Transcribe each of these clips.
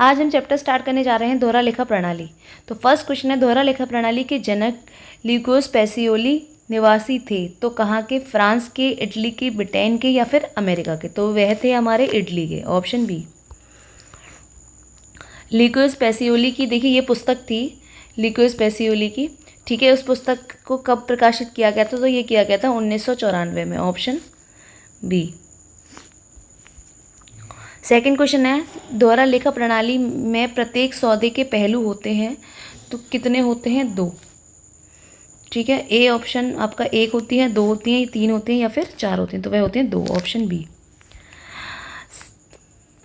आज हम chapter start करने जा रहे हैं दोहरा लेखा प्रणाली। तो फर्स्ट क्वेश्चन है, दोहरा लेखा प्रणाली के जनक ल्यूकोस पैसियोली निवासी थे तो कहाँ के? फ्रांस के, इटली के, ब्रिटेन के या फिर अमेरिका के? तो वह थे हमारे इटली के, ऑप्शन बी। ल्यूकोस पैसियोली की देखिए ये पुस्तक थी ल्यूकोस पैसियोली की, ठीक है। उस पुस्तक को कब प्रकाशित किया गया था? तो ये किया गया था 1994 में, ऑप्शन बी। सेकंड क्वेश्चन है, दोहरा लेखा प्रणाली में प्रत्येक सौदे के पहलू होते हैं तो कितने होते हैं? 2, ठीक है। ए ऑप्शन आपका 1 होती है, 2 होती हैं, 3 होते हैं या फिर 4 होते हैं? तो वह होते हैं 2, ऑप्शन बी।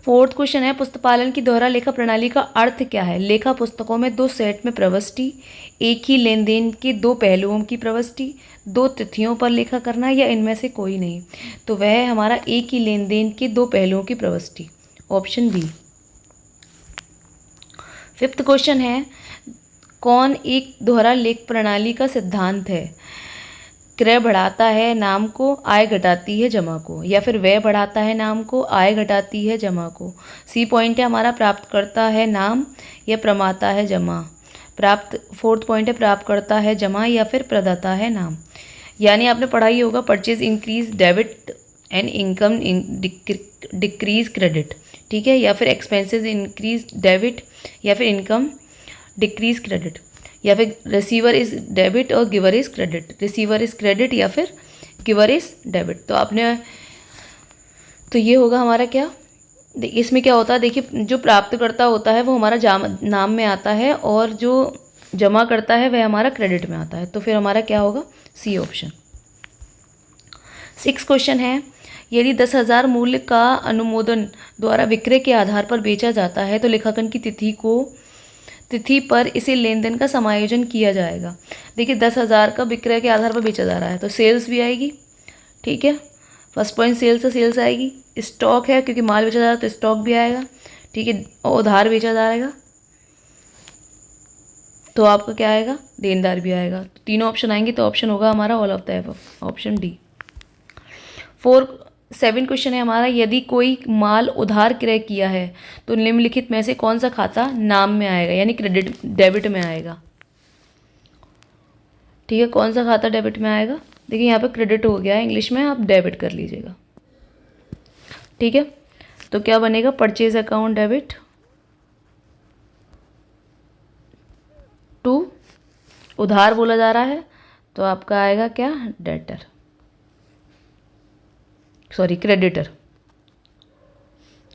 फोर्थ क्वेश्चन है, पुस्तकालय की दोहरा लेखा प्रणाली का अर्थ क्या है? लेखा पुस्तकों में 2 सेट में प्रविष्टि, एक ही लेन देन के 2 पहलुओं की प्रविष्टि, 2 तिथियों पर लेखा करना या इनमें से कोई नहीं? तो वह है हमारा एक ही लेन देन के 2 पहलुओं की प्रविष्टि, ऑप्शन बी। फिफ्थ क्वेश्चन है, कौन एक दोहरा लेख प्रणाली का सिद्धांत है? क्रय बढ़ाता है नाम को, आय घटाती है जमा को, या फिर व्यय बढ़ाता है नाम को, आय घटाती है जमा को? सी पॉइंट है हमारा, प्राप्त करता है नाम या प्रमाता है जमा। फोर्थ पॉइंट है, प्राप्त करता है जमा या फिर प्रदाता है नाम। यानी आपने पढ़ा ही होगा, purchase increase debit and income decrease credit, ठीक है। या फिर एक्सपेंसेस इंक्रीज डेबिट या फिर इनकम डिक्रीज क्रेडिट, या फिर रिसीवर इज डेबिट और giver is credit, receiver is credit या फिर गिवर इज डेबिट। तो आपने तो ये होगा हमारा क्या, इसमें क्या होता है देखिए, जो प्राप्तकर्ता होता है वो हमारा नाम में आता है और जो जमा करता है वह हमारा क्रेडिट में आता है। तो फिर हमारा क्या होगा? C option. 6 क्वेश्चन है, यदि 10,000 मूल्य का अनुमोदन द्वारा विक्रय के आधार पर बेचा जाता है तो लेखांकन की तिथि पर इसे लेन देन का समायोजन किया जाएगा। देखिए 10,000 का विक्रय के आधार पर बेचा जा रहा है तो सेल्स भी आएगी, ठीक है। फर्स्ट पॉइंट सेल्स है, सेल्स आएगी। स्टॉक है क्योंकि माल बेचा जा रहा है तो स्टॉक भी आएगा, ठीक है। और उधार बेचा जाएगा तो आपका क्या आएगा? देनदार भी आएगा। तो तीनों ऑप्शन आएंगे तो ऑप्शन होगा हमारा all of the above, option D. 7 question है हमारा, यदि कोई माल उधार क्रय किया है तो निम्नलिखित में से कौन सा खाता नाम में आएगा, यानी क्रेडिट डेबिट में आएगा, ठीक है। कौन सा खाता डेबिट में आएगा? देखिए यहाँ पे क्रेडिट हो गया है, इंग्लिश में आप डेबिट कर लीजिएगा, ठीक है। तो क्या बनेगा? परचेज अकाउंट डेबिट टू, उधार बोला जा रहा है तो आपका आएगा क्या? डेटर, सॉरी क्रेडिटर,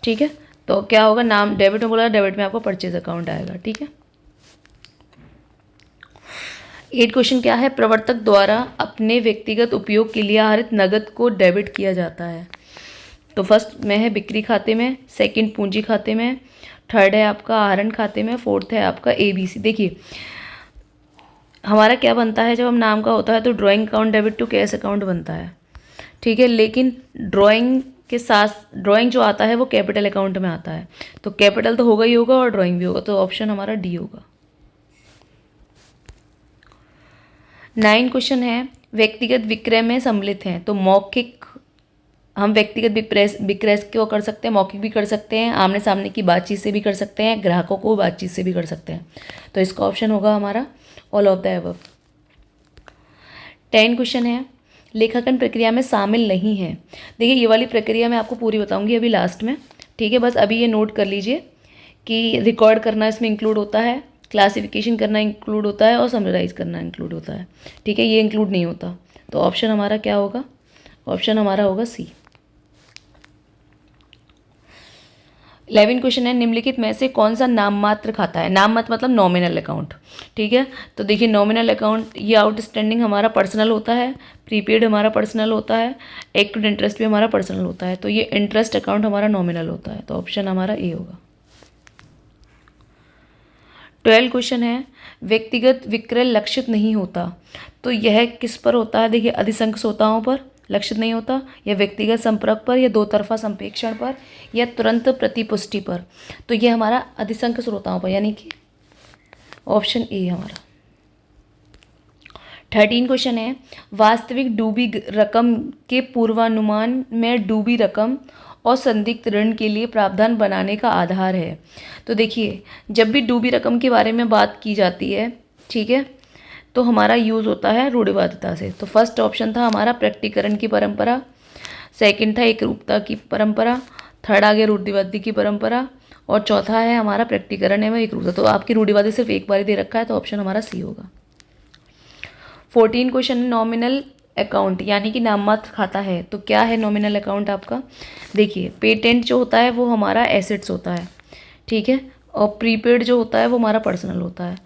ठीक है। तो क्या होगा? नाम डेबिट में बोला, डेबिट में आपको परचेज अकाउंट आएगा, ठीक है। 8 क्वेश्चन क्या है, प्रवर्तक द्वारा अपने व्यक्तिगत उपयोग के लिए आहरित नगद को डेबिट किया जाता है। तो फर्स्ट में है बिक्री खाते में, सेकंड पूंजी खाते में, थर्ड है आपका आहरण खाते में, फोर्थ है आपका ABC। देखिए हमारा क्या बनता है, जब हम नाम का होता है तो drawing account debit to cash account बनता है, ठीक है। लेकिन ड्राइंग के साथ ड्राइंग जो आता है वो कैपिटल अकाउंट में आता है, तो कैपिटल तो होगा ही होगा और ड्राइंग भी होगा, तो ऑप्शन हमारा डी होगा। 9 क्वेश्चन है, व्यक्तिगत विक्रय में सम्मिलित हैं तो मौखिक, हम व्यक्तिगत विक्रय को कर सकते हैं, मौखिक भी कर सकते हैं, आमने सामने की बातचीत से भी कर सकते हैं, ग्राहकों को बातचीत से भी कर सकते हैं। तो इसका ऑप्शन होगा हमारा all of the above. 10 question है, लेखांकन प्रक्रिया में शामिल नहीं है। देखिए ये वाली प्रक्रिया मैं आपको पूरी बताऊंगी अभी लास्ट में, ठीक है। बस अभी ये नोट कर लीजिए कि रिकॉर्ड करना इसमें इंक्लूड होता है, क्लासिफिकेशन करना इंक्लूड होता है और समराइज करना इंक्लूड होता है, ठीक है। ये इंक्लूड नहीं होता, तो ऑप्शन हमारा क्या होगा? ऑप्शन हमारा होगा सी। 11 क्वेश्चन है, निम्नलिखित में से कौन सा नाम मात्र खाता है? नाम मात्र मतलब नॉमिनल अकाउंट, ठीक है। तो देखिए नॉमिनल अकाउंट, ये आउटस्टैंडिंग हमारा पर्सनल होता है, प्रीपेड हमारा पर्सनल होता है, एक्टिव इंटरेस्ट भी हमारा पर्सनल होता है, तो ये इंटरेस्ट अकाउंट हमारा नॉमिनल होता है, तो ऑप्शन हमारा ए होगा। 12 क्वेश्चन है, व्यक्तिगत विक्रय लक्षित नहीं होता तो यह किस पर होता है? देखिए अधिसंख्य श्रोताओं पर लक्षित नहीं होता, या व्यक्तिगत संपर्क पर, या दो तरफा संप्रेषण पर, या तुरंत प्रतिपुष्टि पर। तो ये हमारा अधिसंख्य श्रोताओं पर, यानी कि ऑप्शन ए हमारा। 13 क्वेश्चन है, वास्तविक डूबी रकम के पूर्वानुमान में डूबी रकम और संदिग्ध ऋण के लिए प्रावधान बनाने का आधार है। तो देखिए, जब भी डूबी रकम के बारे में बात की जाती है, ठीक है, तो हमारा यूज़ होता है रूढ़िवादिता से। तो फर्स्ट ऑप्शन था हमारा प्रकटीकरण की परंपरा, सेकंड था एकरूपता की परंपरा, थर्ड आ गया रूढ़िवादी की परंपरा, और चौथा है हमारा प्रकटीकरण एवं एकरूपता। तो आपकी रूढ़िवादी सिर्फ एक बार ही दे रखा है, तो ऑप्शन हमारा सी होगा। 14 क्वेश्चन, नॉमिनल अकाउंट यानी कि नाममात्र खाता है। तो क्या है नॉमिनल अकाउंट आपका? देखिए, पेटेंट जो होता है वो हमारा एसेट्स होता है, ठीक है, और प्रीपेड जो होता है वो हमारा पर्सनल होता है।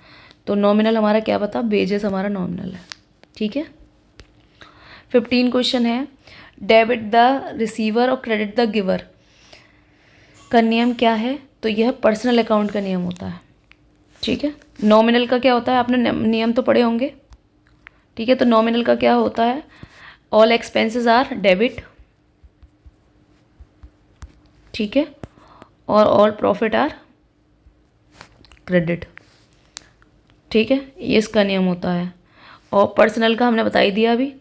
तो नॉमिनल हमारा क्या बता, वेजेस हमारा नॉमिनल है, ठीक है। 15 क्वेश्चन है, डेबिट द रिसीवर और क्रेडिट द गिवर का नियम क्या है? तो यह पर्सनल अकाउंट का नियम होता है, ठीक है। नॉमिनल का क्या होता है, आपने नियम तो पढ़े होंगे, ठीक है। तो नॉमिनल का क्या होता है, ऑल एक्सपेंसेस आर डेबिट, ठीक है, और ऑल प्रॉफिट आर क्रेडिट, ठीक है, ये इसका नियम होता है। और पर्सनल का हमने बता ही दिया अभी,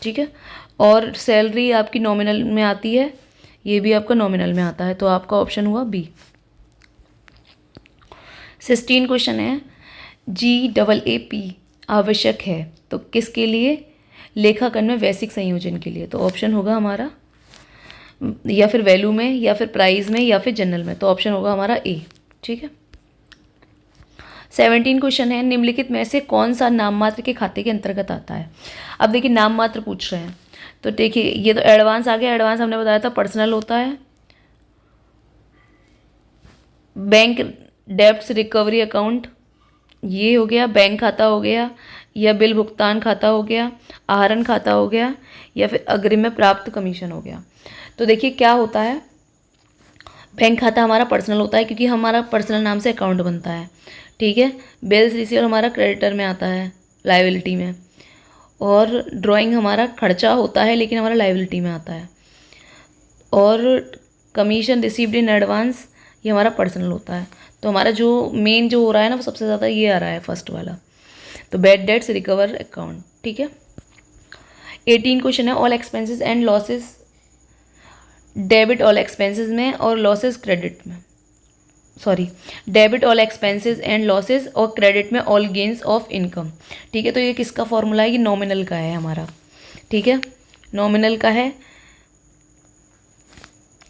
ठीक है। और सैलरी आपकी नॉमिनल में आती है, ये भी आपका नॉमिनल में आता है, तो आपका ऑप्शन हुआ बी। 16 क्वेश्चन है, GAAP आवश्यक है तो किसके लिए? लेखांकन में वैश्विक संयोजन के लिए। तो ऑप्शन होगा हमारा या फिर वैल्यू में, या फिर प्राइस में, या फिर जनरल में। तो ऑप्शन होगा हमारा ए, ठीक है। 17 क्वेश्चन है, निम्नलिखित में से कौन सा नाम मात्र के खाते के अंतर्गत आता है? अब देखिए, नाम मात्र पूछ रहे हैं, तो देखिए ये तो एडवांस आ गया। एडवांस हमने बताया था पर्सनल होता है। बैंक डेब्ट्स रिकवरी अकाउंट, ये हो गया, बैंक खाता हो गया, या बिल भुगतान खाता हो गया, आहरण खाता हो गया, या फिर अग्रिम में प्राप्त कमीशन हो गया। तो देखिए क्या होता है, बैंक खाता हमारा पर्सनल होता है क्योंकि हमारा पर्सनल नाम से अकाउंट बनता है, ठीक है। बिल्स रिसीवर हमारा क्रेडिटर में आता है, लाइबिलिटी में। और ड्राइंग हमारा खर्चा होता है लेकिन हमारा लाइबिलिटी में आता है। और कमीशन रिसीव्ड इन एडवांस, ये हमारा पर्सनल होता है। तो हमारा जो मेन जो हो रहा है ना, वो सबसे ज़्यादा ये आ रहा है फर्स्ट वाला, तो बैड डेट्स रिकवर अकाउंट, ठीक है। 18 क्वेश्चन है, all expenses and losses debit all expenses में और लॉसेस क्रेडिट में, sorry, debit all expenses and losses और क्रेडिट में ऑल गेन्स ऑफ इनकम, ठीक है। तो ये किसका फॉर्मूला है? ये नॉमिनल का है हमारा, ठीक है, नॉमिनल का है,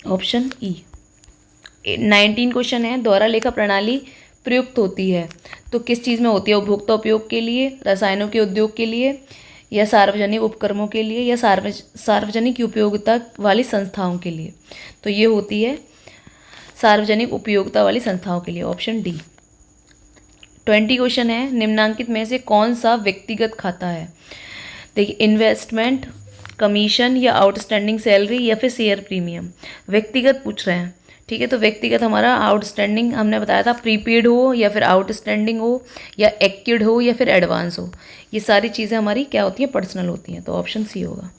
ऑप्शन ई। 19 क्वेश्चन है, दोहरा लेखा प्रणाली प्रयुक्त होती है तो किस चीज़ में होती है? उपभोक्ता उपयोग के लिए, रसायनों के उद्योग के लिए, या सार्वजनिक उपक्रमों के लिए, या सार्वजनिक उपयोगिता वाली संस्थाओं के लिए। तो ये होती है सार्वजनिक उपयोगिता वाली संस्थाओं के लिए, ऑप्शन डी। 20 क्वेश्चन है, निम्नांकित में से कौन सा व्यक्तिगत खाता है? देखिए, इन्वेस्टमेंट, कमीशन, या आउटस्टैंडिंग सैलरी, या फिर शेयर प्रीमियम। व्यक्तिगत पूछ रहे हैं, ठीक है। तो व्यक्तिगत हमारा आउटस्टैंडिंग हमने बताया था, प्रीपेड हो या फिर आउटस्टैंडिंग हो या एक्टिड हो या फिर एडवांस हो, ये सारी चीज़ें हमारी क्या होती हैं? पर्सनल होती हैं। तो ऑप्शन सी होगा।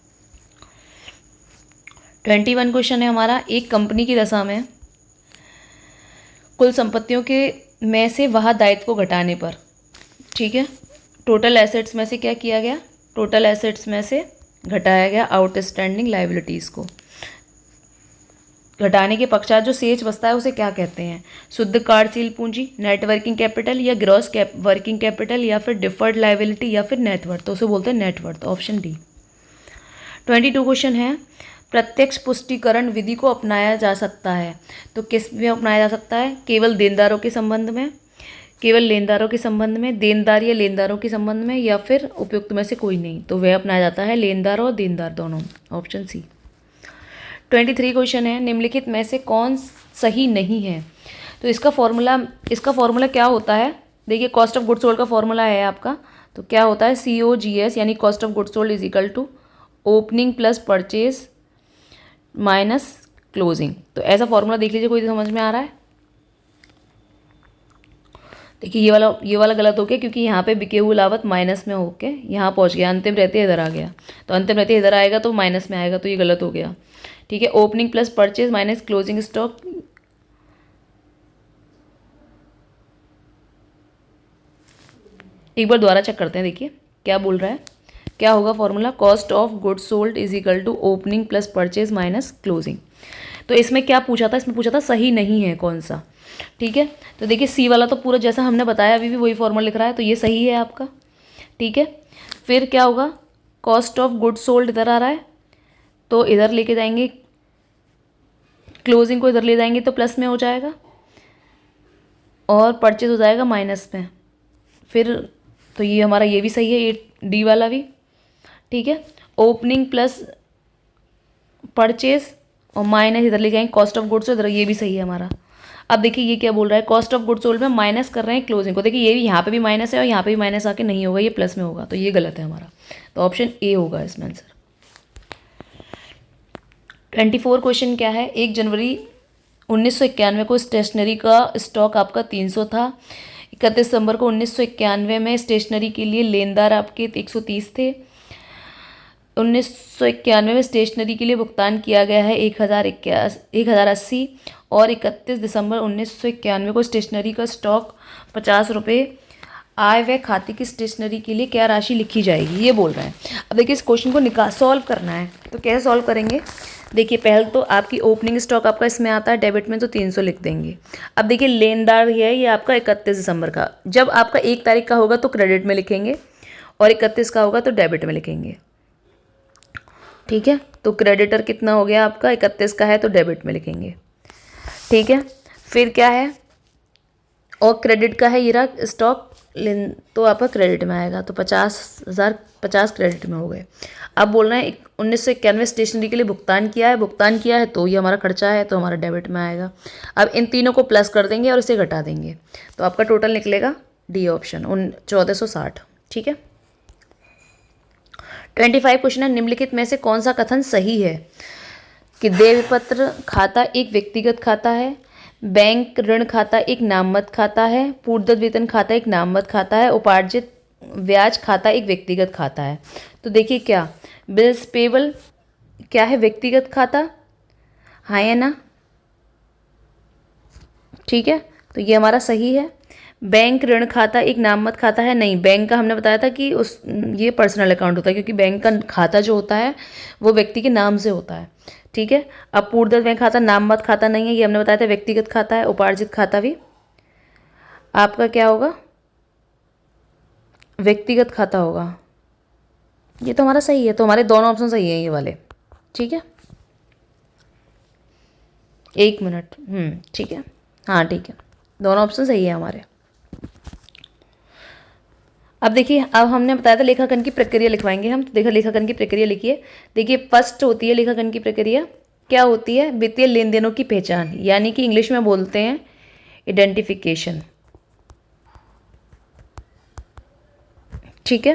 21 क्वेश्चन है हमारा, एक कंपनी की दशा में कुल संपत्तियों के में से वह दायित्व को घटाने पर, ठीक है, टोटल एसेट्स में से क्या किया गया? टोटल एसेट्स में से घटाया गया आउटस्टैंडिंग लाइबिलिटीज़ को। घटाने के पश्चात जो शेष बचता है उसे क्या कहते हैं? शुद्ध कार्यशील पूंजी, नेट वर्किंग कैपिटल, या ग्रॉस वर्किंग कैपिटल, या फिर डिफर्ड लाइबिलिटी, या फिर नेटवर्थ। तो उसे बोलते हैं नेटवर्थ, ऑप्शन डी। 22 क्वेश्चन है, प्रत्यक्ष पुष्टिकरण विधि को अपनाया जा सकता है तो किस में अपनाया जा सकता है? केवल देनदारों के संबंध में, केवल लेनदारों के संबंध में, देनदार या लेनदारों के संबंध में, या फिर उपयुक्त में से कोई नहीं। तो वह अपनाया जाता है लेनदार और देनदार दोनों, ऑप्शन सी। 23 क्वेश्चन है, निम्नलिखित में से कौन सही नहीं है? तो इसका फॉर्मूला क्या होता है? देखिए, कॉस्ट ऑफ गुड्स सोल्ड का फॉर्मूला है आपका, तो क्या होता है? COGS यानी cost of goods sold is equal to opening plus purchase minus closing. तो ऐसा फॉर्मूला देख लीजिए, कोई समझ में आ रहा है? देखिए, ये वाला गलत हो गया क्योंकि यहाँ पे बिके हुए लाभत माइनस में होके यहाँ पहुँच गया, अंतिम रहते इधर आ गया, तो अंतिम रहते इधर आएगा तो माइनस में आएगा, तो ये गलत हो गया, ठीक है। Opening plus purchase minus closing stock, एक बार दोबारा चेक करते हैं, देखिए क्या बोल रहा है क्या होगा formula, cost of goods sold is equal to opening plus purchase minus closing. तो इसमें क्या पूछा था, इसमें पूछा था सही नहीं है कौन सा। ठीक है, तो देखिए सी वाला तो पूरा जैसा हमने बताया अभी भी वही फॉर्मूला लिख रहा है, तो ये सही है आपका। ठीक है, फिर क्या होगा, कॉस्ट ऑफ गुड्स सोल्ड इधर आ रहा है तो इधर लेके जाएंगे, क्लोजिंग को इधर ले जाएंगे तो प्लस में हो जाएगा और परचेज हो जाएगा माइनस में। फिर तो ये हमारा ये भी सही है, ये डी वाला भी। ठीक है, ओपनिंग प्लस परचेज और माइनस इधर ले जाएंगे कॉस्ट ऑफ गुड्स, इधर ये भी सही है हमारा। अब देखिए ये क्या बोल रहा है, कॉस्ट ऑफ गुड्स सोल्ड में माइनस कर रहे हैं क्लोजिंग को। देखिए ये भी यहाँ पे भी माइनस है और यहाँ पे भी माइनस आके नहीं होगा, ये प्लस में होगा, तो ये गलत है हमारा। तो ऑप्शन ए होगा इसमें आंसर। 24 क्वेश्चन क्या है, 1 जनवरी 1991 को स्टेशनरी का स्टॉक आपका 300 था। 31 दिसंबर को 1991 में स्टेशनरी के लिए लेनदार आपके 130 थे। 1991 में स्टेशनरी के लिए भुगतान किया गया है 1080 और 31 दिसंबर 1991 को स्टेशनरी का स्टॉक 50 रुपये। आय व खाते की स्टेशनरी के लिए क्या राशि लिखी जाएगी, ये बोल रहे हैं। अब देखिए इस क्वेश्चन को सॉल्व करना है, तो कैसे सॉल्व करेंगे। देखिए पहले तो आपकी ओपनिंग स्टॉक आपका इसमें आता है डेबिट में, तो 300 लिख देंगे। अब देखिए लेनदार है ये आपका 31 दिसंबर का, जब आपका 1 तारीख का होगा तो क्रेडिट में लिखेंगे और 31 का होगा तो डेबिट में लिखेंगे। ठीक है, तो क्रेडिटर कितना हो गया आपका, 31 का है तो डेबिट में लिखेंगे। ठीक है, फिर क्या है, और क्रेडिट का है ये रहा स्टॉक, तो आपका क्रेडिट में आएगा, तो 50 क्रेडिट में हो गए। अब बोल रहे हैं 1991 स्टेशनरी के लिए भुगतान किया है तो ये हमारा खर्चा है, तो हमारा डेबिट में आएगा। अब इन तीनों को प्लस कर देंगे और इसे घटा देंगे, तो आपका टोटल निकलेगा डी ऑप्शन 1460। ठीक है, 25 क्वेश्चन है, निम्नलिखित में से कौन सा कथन सही है कि देयपत्र खाता एक व्यक्तिगत खाता है, बैंक ऋण खाता एक नाममत खाता है, पूर्वदत्त वेतन खाता एक नाममत खाता है, उपार्जित ब्याज खाता एक व्यक्तिगत खाता है। तो देखिए क्या बिल्स पेबल क्या है, व्यक्तिगत खाता, हाँ है ना। ठीक है, तो ये हमारा सही है। बैंक ऋण खाता एक नाममत खाता है, नहीं, बैंक का हमने बताया था कि ये पर्सनल अकाउंट होता है, क्योंकि बैंक का खाता जो होता है वो व्यक्ति के नाम से होता है। ठीक है, अब पूर्वदत्त बैंक खाता नाममत खाता नहीं है, ये हमने बताया था व्यक्तिगत खाता है। उपार्जित खाता भी आपका क्या होगा, व्यक्तिगत खाता होगा। ये तो हमारा सही है, तो हमारे दोनों ऑप्शन सही हैं ये वाले। ठीक है, 1 मिनट, ठीक है, हाँ ठीक है, दोनों ऑप्शन सही है हमारे। अब देखिए, अब हमने बताया था लेखांकन की प्रक्रिया लिखवाएंगे हम, तो देखो लेखांकन की प्रक्रिया लिखिए। देखिए फर्स्ट होती है लेखांकन की प्रक्रिया, क्या होती है, वित्तीय लेन देनों की पहचान, यानी कि इंग्लिश में बोलते हैं आइडेंटिफिकेशन। ठीक है,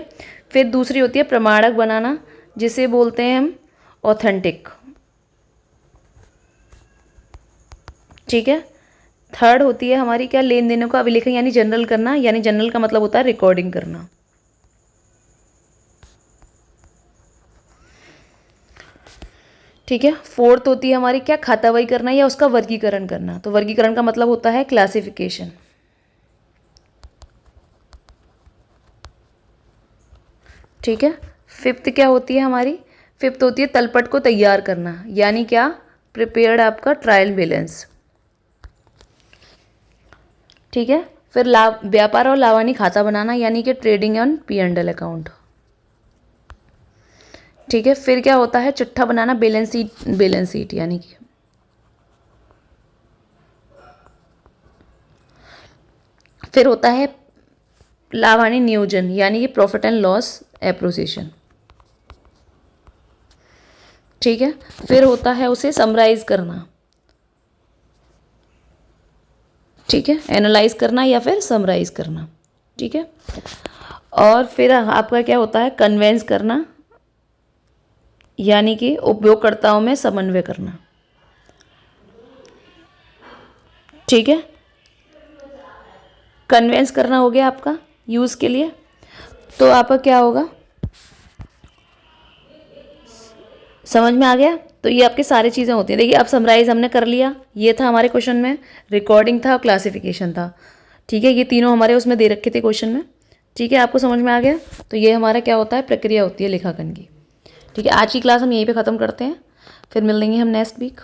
फिर दूसरी होती है प्रमाणक बनाना, जिसे बोलते हैं हम ऑथेंटिक। ठीक है, थर्ड होती है हमारी क्या, लेन देनों का अभिलेखन यानी जनरल करना, यानी जनरल का मतलब होता है रिकॉर्डिंग करना। ठीक है, फोर्थ होती है हमारी क्या, खाताबही करना या उसका वर्गीकरण करना, तो वर्गीकरण का मतलब होता है क्लासिफिकेशन। ठीक है, फिफ्थ क्या होती है हमारी, फिफ्थ होती है तलपट को तैयार करना, यानी क्या, प्रिपेयर्ड आपका ट्रायल बैलेंस। ठीक है, फिर व्यापार और लावानी खाता बनाना, यानी कि ट्रेडिंग एंड P&L अकाउंट। ठीक है, फिर क्या होता है, चिट्ठा बनाना, बैलेंस शीट यानी कि। फिर होता है लाभानी नियोजन, यानी कि प्रॉफिट एंड लॉस एप्रोसिएशन। ठीक है, फिर होता है उसे समराइज करना। ठीक है, एनालाइज करना या फिर समराइज करना। ठीक है, और फिर आपका क्या होता है, कन्वेंस करना, यानी कि उपयोगकर्ताओं में समन्वय करना। ठीक है, कन्वेंस करना हो गया आपका यूज़ के लिए, तो आपका क्या होगा, समझ में आ गया। तो ये आपकी सारी चीज़ें होती हैं। देखिए अब समराइज हमने कर लिया, ये था हमारे क्वेश्चन में, रिकॉर्डिंग था, क्लासिफिकेशन था। ठीक है, ये तीनों हमारे उसमें दे रखे थे क्वेश्चन में, ठीक है, आपको समझ में आ गया? तो ये हमारा क्या होता है, प्रक्रिया होती है लेखांकन की। ठीक है, आज की क्लास हम यहीं पे ख़त्म करते हैं, फिर मिलेंगे हम नेक्स्ट वीक।